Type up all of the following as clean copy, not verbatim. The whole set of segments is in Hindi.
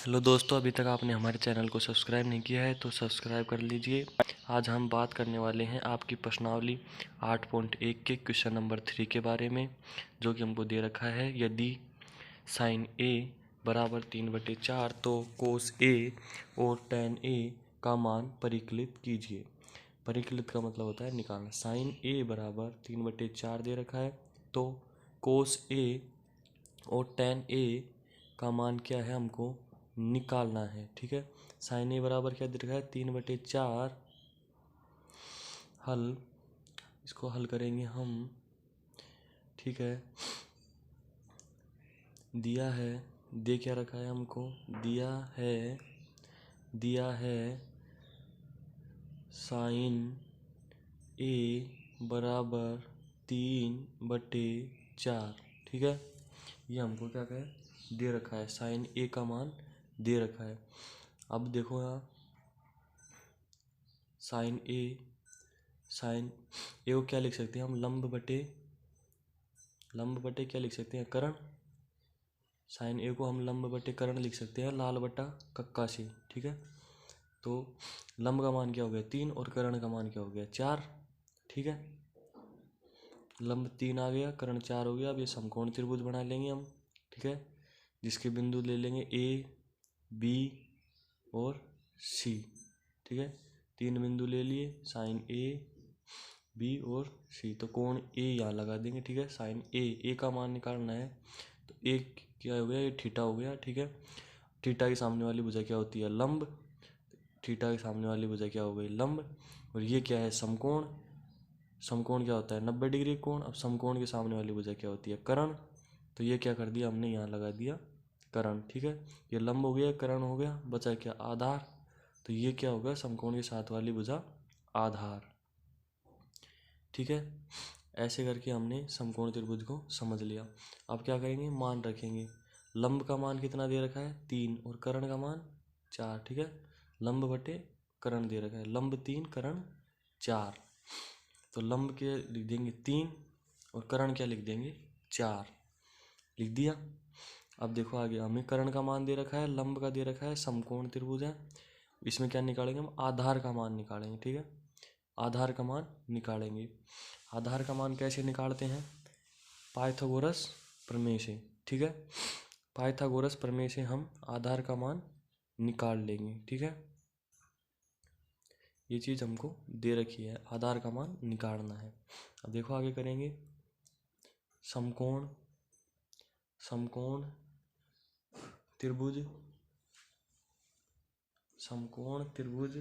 हेलो दोस्तों, अभी तक आपने हमारे चैनल को सब्सक्राइब नहीं किया है तो सब्सक्राइब कर लीजिए। आज हम बात करने वाले हैं आपकी प्रश्नावली 8.1 के क्वेश्चन नंबर 3 के बारे में, जो कि हमको दे रखा है। यदि साइन ए बराबर 3/4 तो कोस ए और टेन ए का मान परिकलित कीजिए। परिकलित का मतलब होता है निकालना। साइन ए बराबर 3/4 दे रखा है तो कोस ए और टेन ए का मान क्या है हमको निकालना है। ठीक है, साइन ए बराबर क्या दे रखा है 3/4। हल, इसको हल करेंगे हम। ठीक है, दिया है, दे क्या रखा है हमको, दिया है साइन ए बराबर 3/4। ठीक है, ये हमको क्या कहे दे रखा है, साइन ए का मान दे रखा है। अब देखो यहाँ साइन ए को क्या लिख सकते हैं हम, लंब बटे क्या लिख सकते हैं, कर्ण। साइन ए को हम लंब बटे कर्ण लिख सकते हैं, लाल बटा कक्का से। ठीक है, तो लंब का मान क्या हो गया 3 और कर्ण का मान क्या हो गया 4। ठीक है, लंब 3 आ गया, कर्ण 4 हो गया। अब ये समकोण त्रिभुज बना लेंगे हम। ठीक है, जिसके बिंदु ले लेंगे ए, बी और सी। ठीक है, 3 बिंदु ले लिए, साइन ए, बी और सी। तो कोण ए यहाँ लगा देंगे। ठीक है, साइन ए का मान निकालना है तो ए क्या हो गया, ये थीटा हो गया। ठीक है, थीटा की सामने वाली भुजा क्या होती है, लंब। थीटा की सामने वाली भुजा क्या हो गई, लंब। और ये क्या है, समकोण। समकोण क्या होता है 90 डिग्री कोण। अब समकोण के सामने वाली भुजा क्या होती है, कर्ण। तो ये क्या कर दिया हमने, यहाँ लगा दिया कर्ण। ठीक है, ये लंब हो गया, कर्ण हो गया, बचा क्या आधार। तो ये क्या होगा, समकोण के साथ वाली भुजा आधार। ठीक है, ऐसे करके हमने समकोण त्रिभुज को समझ लिया। अब क्या करेंगे, मान रखेंगे। लंब का मान कितना दे रखा है 3 और कर्ण का मान 4। ठीक है, लंब बटे कर्ण दे रखा है, लंब 3 कर्ण 4। तो लंब के लिख देंगे 3 और कर्ण क्या लिख देंगे 4, लिख दिया। अब देखो आगे, हमें कर्ण का मान दे रखा है, लंब का दे रखा है, समकोण त्रिभुज है। इसमें क्या निकालेंगे हम, आधार का मान निकालेंगे। ठीक है, आधार का मान निकालेंगे। आधार का मान कैसे निकालते हैं, पाइथागोरस प्रमेय से। ठीक है, पाइथागोरस प्रमेय से हम आधार का मान निकाल लेंगे। ठीक है, ये चीज़ हमको दे रखी है, आधार का मान निकालना है। अब देखो आगे करेंगे, समकोण त्रिभुज, समकोण त्रिभुज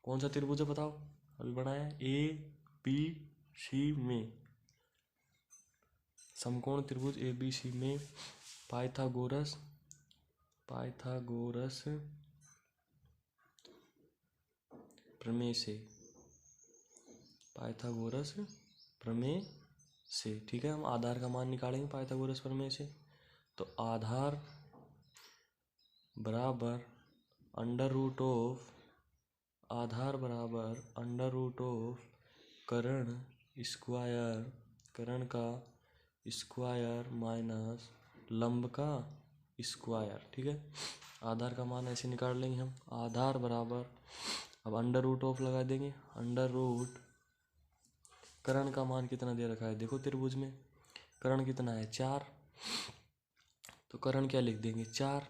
कौन सा त्रिभुज है बताओ, अभी बनाया है, ए बी सी में। समकोण त्रिभुज ए बी सी में पाइथागोरस प्रमेय से। ठीक है, हम आधार का मान निकालेंगे पाइथागोरस प्रमेय से। तो आधार बराबर अंडर रूट ऑफ कर्ण का स्क्वायर माइनस लंब का स्क्वायर। ठीक है, आधार का मान ऐसे निकाल लेंगे हम, आधार बराबर, अब अंडर रूट ऑफ लगा देंगे, अंडर रूट कर्ण का मान कितना दे रखा है, देखो त्रिभुज में कर्ण कितना है 4, तो कर्ण क्या लिख देंगे 4।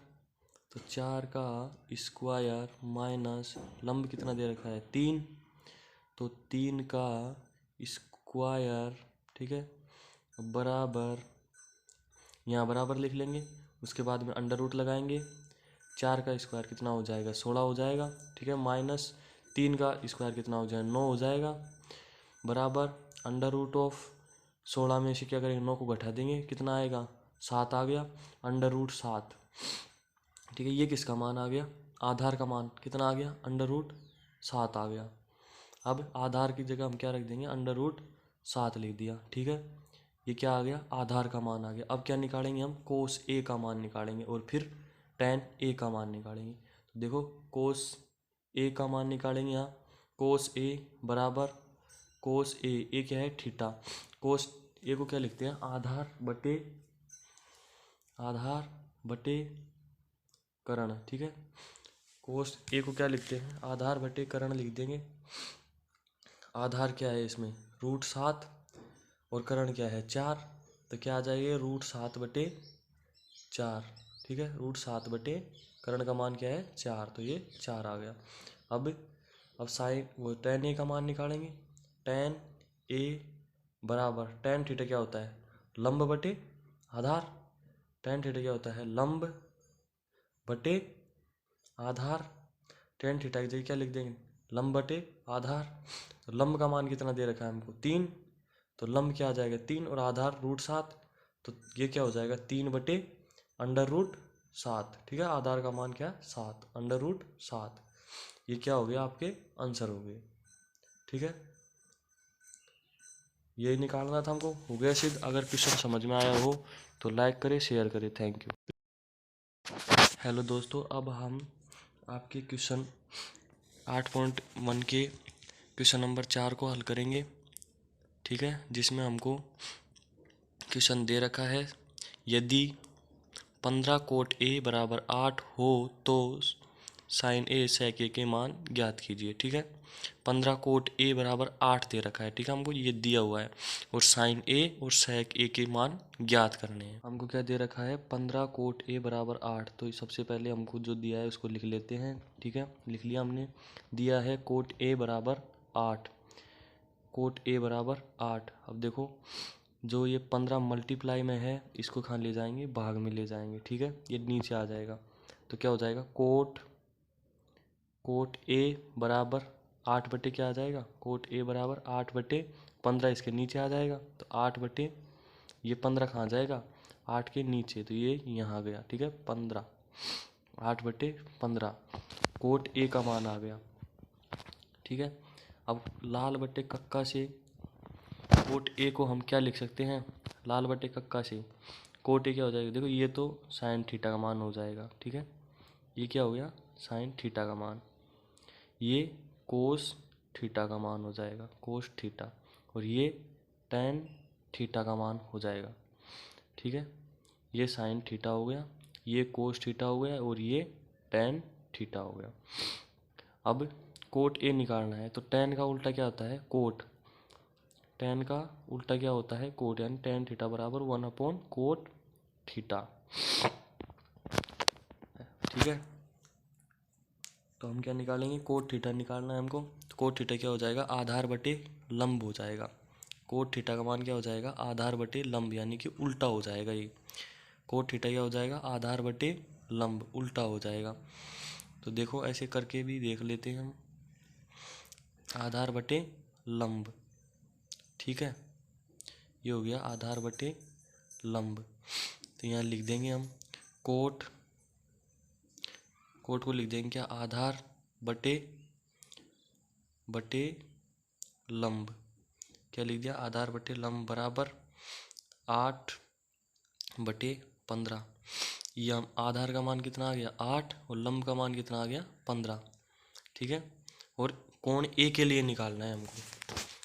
तो 4 का स्क्वायर माइनस लंब कितना दे रखा है 3, तो 3 का स्क्वायर। ठीक है, बराबर, यहाँ बराबर लिख लेंगे, उसके बाद में अंडर रूट लगाएंगे। 4 का स्क्वायर कितना हो जाएगा 16 हो जाएगा। ठीक है, माइनस 3 का स्क्वायर कितना हो जाएगा 9 हो जाएगा, बराबर अंडर रूट ऑफ 16 में से क्या करेंगे 9 को घटा देंगे, कितना आएगा 7 आ गया, अंडर रूट 7। ठीक है, ये किसका मान आ गया, आधार का मान कितना आ गया, अंडर रूट 7 आ गया। अब आधार की जगह हम क्या रख देंगे, अंडर रूट 7 लिख दिया। ठीक है, ये क्या आ गया, आधार का मान आ गया। अब क्या निकालेंगे हम, कोस ए का मान निकालेंगे और फिर टेन ए का मान निकालेंगे। तो देखो कोस ए का मान निकालेंगे, यहाँ कोस ए बराबर, कोस ए क्या है थीटा, कोस ए को क्या लिखते हैं, आधार बटे करण, ठीक है। कोस ए को क्या लिखते हैं, आधार बटे करण लिख देंगे। आधार क्या है इसमें, √7 और करण क्या है 4, तो क्या आ जाएगा √7 बटे 4, ठीक है। √7 बटे करण का मान क्या है 4, तो ये 4 आ गया। अब साइन वो tan a का मान निकालेंगे। tan a बराबर tan थीटा क्या होता है, लंब बटे आधार। tan थीटा क्या होता है, लंब बटे आधार। tan थीटा की जगह क्या लिख देंगे, लंब बटे आधार। तो लंब का मान कितना दे रखा है हमको 3, तो लंब क्या आ जाएगा 3 और आधार √7, तो ये क्या हो जाएगा 3 बटे √7, ठीक है। आधार का मान क्या है 7, √7। ये क्या हो गया, आपके आंसर हो गए, ठीक है। ये निकालना था हमको, हो गया सिद्ध। अगर क्वेश्चन समझ में आया हो तो लाइक करें, शेयर करें, थैंक यू। हेलो दोस्तों, अब हम आपके क्वेश्चन 8.1 के क्वेश्चन नंबर 4 को हल करेंगे, ठीक है। जिसमें हमको क्वेश्चन दे रखा है, यदि 15 कोट ए बराबर 8 हो तो साइन ए सेक ए के मान ज्ञात कीजिए, ठीक है। 15 कोट ए बराबर 8 दे रखा है, ठीक है, हमको ये दिया हुआ है, और साइन ए और सेक ए के मान ज्ञात करने हैं। हमको क्या दे रखा है, 15 कोट ए बराबर 8, तो सबसे पहले हमको जो दिया है उसको लिख लेते हैं, ठीक है। लिख लिया हमने, दिया है कोट ए बराबर 8, कोट ए बराबर 8। अब देखो जो ये 15 मल्टीप्लाई में है, इसको कहाँ ले जाएंगे, भाग में ले जाएंगे, ठीक है। ये नीचे आ जाएगा, तो क्या हो जाएगा, कोट ए बराबर 8 बटे क्या आ जाएगा, कोट ए बराबर 8 बटे 15, इसके नीचे आ जाएगा, तो 8 बटे ये 15 कहाँ जाएगा, 8 के नीचे, तो ये यहाँ आ गया, ठीक है। 15, 8 बटे 15, कोट ए का मान आ गया, ठीक है। अब लाल बटे कक्का से कोट ए को हम क्या लिख सकते हैं, लाल बटे कक्का से कोट ए क्या हो जाएगा, देखो ये तो साइन थीटा का मान हो जाएगा, ठीक है। ये क्या हो गया, साइन थीटा का मान, ये कोस थीटा का मान हो जाएगा, कोस थीटा, और ये टेन थीटा का मान हो जाएगा, ठीक है। ये साइन थीटा हो गया, ये कोस थीटा हो गया, और ये टेन थीटा हो गया। अब कोट ए निकालना है, तो टेन का उल्टा क्या होता है, कोट। टेन का उल्टा क्या होता है, कोट, यानी टेन थीटा बराबर 1/कोट थीटा, ठीक है। तो हम क्या निकालेंगे, कोट थीटा निकालना है हमको, तो कोट थीटा क्या हो जाएगा, आधार बटे लंब हो जाएगा। कोट थीटा का मान क्या हो जाएगा, आधार बटे लंब, यानी कि उल्टा हो जाएगा ये। कोट थीटा क्या हो जाएगा, आधार बटे लंब, उल्टा हो जाएगा। तो देखो ऐसे करके भी देख लेते हैं हम, आधार बटे लंब, ठीक है। ये हो गया आधार बटे लंब, तो यहाँ लिख देंगे हम कोट को लिख देंगे क्या, आधार बटे लंब, क्या लिख दिया, आधार बटे लंब बराबर 8 बटे 15। ये हम आधार का मान कितना आ गया 8, और लंब का मान कितना आ गया 15, ठीक है। और कोण ए के लिए निकालना है हमको,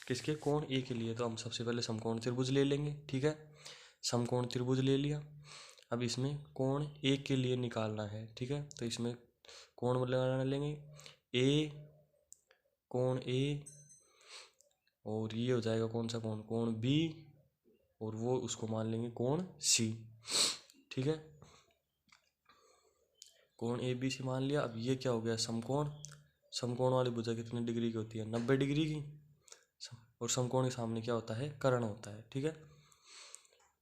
किसके, कोण ए के लिए, तो हम सबसे पहले समकोण त्रिभुज ले लेंगे, ठीक है। समकोण त्रिभुज ले लिया। अब इसमें कोण ए के लिए निकालना है, ठीक है। तो इसमें कोण लगाना लेंगे, ए, कोण ए, और ये हो जाएगा कौन सा कोण, कोण बी, और वो उसको मान लेंगे कोण सी, ठीक है। कोण ए बी सी मान लिया। अब ये क्या हो गया, समकोण। समकोण वाली भुजा कितने डिग्री की होती है, 90 डिग्री की, और समकोण के सामने क्या होता है, कर्ण होता है, ठीक है।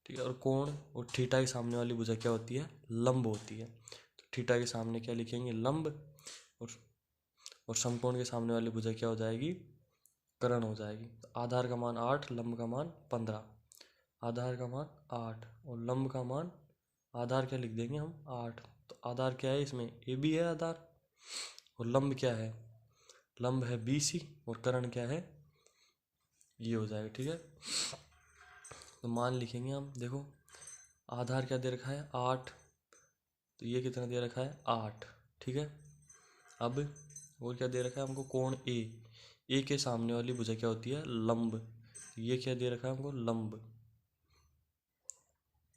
ठीक है, और कोण और थीटा के सामने वाली भुजा क्या होती है, लंब होती है। तो थीटा के सामने क्या लिखेंगे, लंब, और समकोण के सामने वाली भुजा क्या हो जाएगी, कर्ण हो जाएगी। तो आधार का मान 8, लंब का मान 15, आधार का मान 8 और लंब का मान, आधार क्या लिख देंगे हम 8। तो आधार क्या है इसमें, ए बी है आधार, और लंब क्या है, लंब है बी सी, और कर्ण क्या है, ये हो जाएगा, ठीक है। तो मान लिखेंगे हम, देखो आधार क्या दे रखा है 8, तो ये कितना दे रखा है 8, ठीक है। अब और क्या दे रखा है हमको, कोण ए के सामने वाली भुजा क्या होती है, लंब, तो ये क्या दे रखा है हमको, लंब,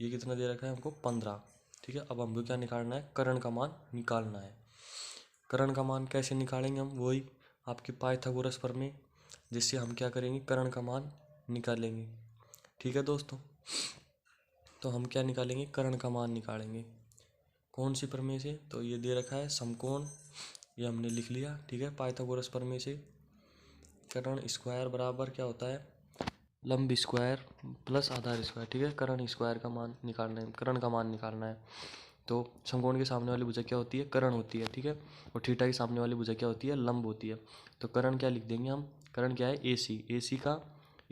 ये कितना दे रखा है हमको 15, ठीक है। अब हमको क्या निकालना है, कर्ण का मान निकालना है। कर्ण का मान कैसे निकालेंगे हम, वही आपके पाइथागोरस प्रमेय, जिससे हम क्या करेंगे, कर्ण का मान निकालेंगे। ठीक है दोस्तों, तो हम क्या निकालेंगे, कर्ण का मान निकालेंगे। कौन सी प्रमेय से, तो ये दे रखा है समकोण, ये हमने लिख लिया। ठीक है, पाइथागोरस प्रमेय से कर्ण स्क्वायर बराबर क्या होता है, लंब स्क्वायर प्लस आधार स्क्वायर। ठीक है, कर्ण स्क्वायर का मान निकालना है, कर्ण का मान निकालना है। तो समकोण के सामने वाली भुजा क्या होती है, कर्ण होती है। ठीक है, और थीटा के सामने वाली भुजा क्या होती है, लंब होती है। तो कर्ण क्या लिख देंगे हम, कर्ण क्या है, AC का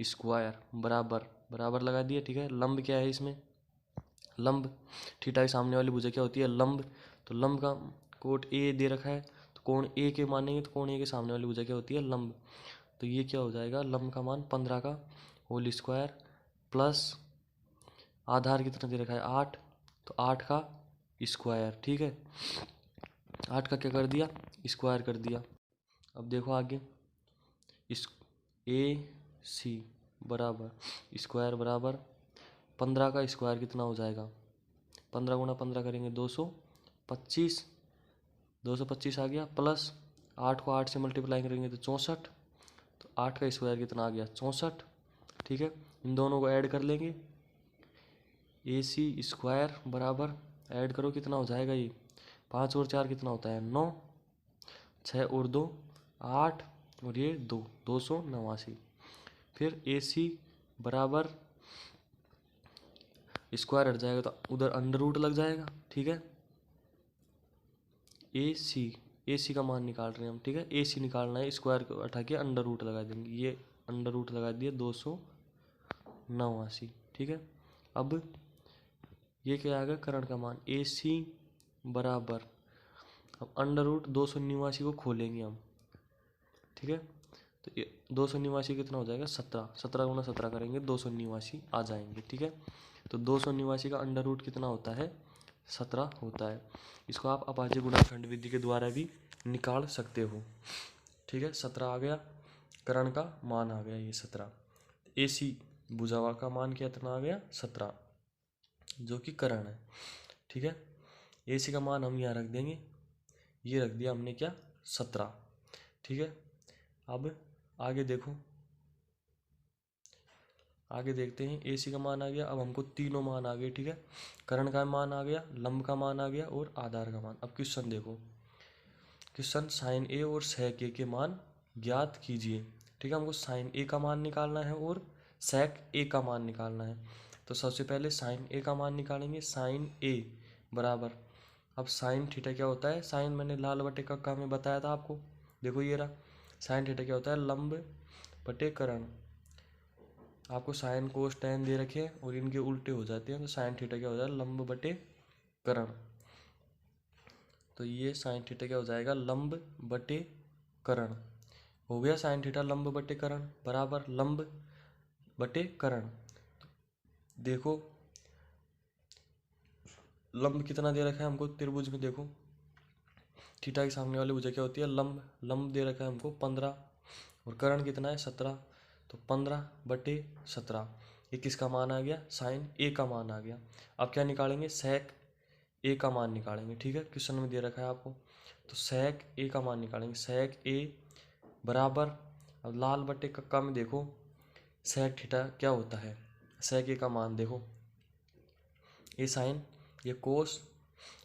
स्क्वायर बराबर, बराबर लगा दिया। ठीक है, लंब क्या है इसमें, लंब, थीटा के सामने वाली भुजा क्या होती है, लंब। तो लंब का कोण A दे रखा है, तो कोण A के मानेंगे, तो कोण A के सामने वाली भुजा क्या होती है, लंब। तो ये क्या हो जाएगा, लंब का मान 15 का होल स्क्वायर प्लस आधार कितना दे रखा है 8, तो 8 का स्क्वायर। ठीक है, 8 का क्या कर दिया, स्क्वायर कर दिया। अब देखो आगे, इस AC बराबर स्क्वायर बराबर 15 का स्क्वायर कितना हो जाएगा, 15 गुणा 15 करेंगे 225, 225 आ गया, प्लस 8 को 8 से मल्टीप्लाई करेंगे तो 64, तो 8 का स्क्वायर कितना आ गया 64। ठीक है, इन दोनों को ऐड कर लेंगे, AC स्क्वायर बराबर, ऐड करो कितना हो जाएगा ये, 5 और 4 कितना होता है 9, 6 और 2 8, और ये 289। फिर AC बराबर स्क्वायर हट जाएगा तो उधर अंडर रूट लग जाएगा। ठीक है, AC का मान निकाल रहे हैं हम। ठीक है, AC निकालना है, स्क्वायर को हटा के अंडर रूट लगा देंगे, ये अंडर रूट लगा दिए 289। ठीक है, अब ये क्या आ गया, कर्ण का मान AC बराबर, अब अंडर रूट 289 को खोलेंगे हम। ठीक है, तो ये 289 कितना हो जाएगा 17, 17 गुणा 17 करेंगे 289 आ जाएंगे। ठीक है, तो 289 का अंडर रूट कितना होता है 17 होता है। इसको आप अभाज्य गुणनखंड विधि के द्वारा भी निकाल सकते हो। ठीक है, 17 आ गया, कर्ण का मान आ गया ये 17। AC भुजा का मान कितना आ गया 17, जो कि कर्ण है। ठीक है, AC का मान हम यहाँ रख देंगे, ये रख दिया हमने क्या 17। ठीक है, अब आगे देखो, आगे देखते हैं। AC का मान आ गया, अब हमको तीनों मान आ गए। ठीक है, कर्ण का मान आ गया, लंब का मान आ गया और आधार का मान। अब क्वेश्चन देखो, क्वेश्चन साइन A और सेक A के मान ज्ञात कीजिए। ठीक है, हमको साइन A का मान निकालना है और सेक A का मान निकालना है। तो सबसे पहले साइन A का मान निकालेंगे, साइन A बराबर, अब साइन थीटा क्या होता है, साइन मैंने लाल बटे कक्का में बताया था आपको, देखो ये रहा, साइन थीटा क्या होता है, लंब बटे कर्ण। आपको साइन कोस टैन दे रखे हैं और इनके उल्टे हो जाते हैं, तो साइन थीटा क्या हो जाएगा, लंब बटे कर्ण। तो ये साइन थीटा क्या हो जाएगा, लंब बटे कर्ण हो गया। साइन थीटा लंब बटे कर्ण बराबर लंब बटे कर्ण। देखो लंब कितना दे रखा है हमको त्रिभुज में, देखो थीटा के सामने वाली भुजा क्या होती है, लंब, लंब दे रखा है हमको 15 और कर्ण कितना है 17, तो 15 बटे 17। ये किसका मान आ गया, साइन A का मान आ गया। अब क्या निकालेंगे, सेक A का मान निकालेंगे। ठीक है, क्वेश्चन में दे रखा है आपको, तो सेक A का मान निकालेंगे, सेक A बराबर, अब लाल बटे कक्का में देखो सेक थीटा क्या होता है, सेक A का मान देखो, ये साइन, ये कोस।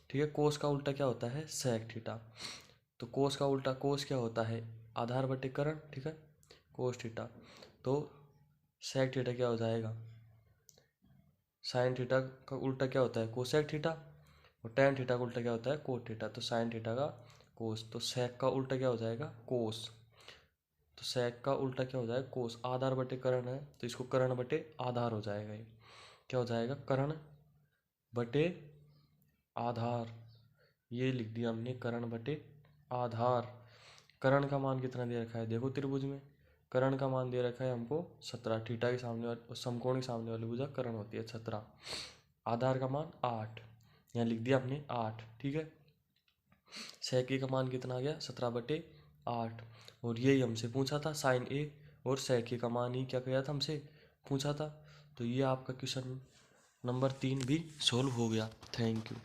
ठीक है, कोस का उल्टा क्या होता है, सेक थीटा। तो कोस का उल्टा, कोस क्या होता है, आधार बटे कर्ण। ठीक है, कोस थीटा, तो सेक थीटा क्या हो जाएगा, साइन थीटा का उल्टा क्या होता है, कोसेक थीटा, और टैन थीटा का उल्टा क्या होता है, कोट थीटा। तो साइन थीटा का कोस, तो सेक का उल्टा क्या हो जाएगा, कोस। तो सेक का उल्टा क्या हो जाएगा, कोस। आधार बटे कर्ण है, तो इसको कर्ण बटे आधार हो जाएगा, ये क्या हो जाएगा, कर्ण बटे आधार। ये लिख दिया हमने, कर्ण बटे आधार। कर्ण का मान कितना दे रखा है, देखो त्रिभुज में कर्ण का मान दे रखा है हमको 17, थीटा के सामने वाले, समकोण के सामने वाली भुजा कर्ण होती है 17। आधार का मान 8, यहाँ लिख दिया हमने 8। ठीक है, सेक A का मान कितना आ गया 17 बटे 8, और यही हमसे पूछा था, साइन A और सेक A का मान ही क्या किया था हमसे पूछा था। तो ये आपका क्वेश्चन नंबर 3 भी सॉल्व हो गया। Thank you.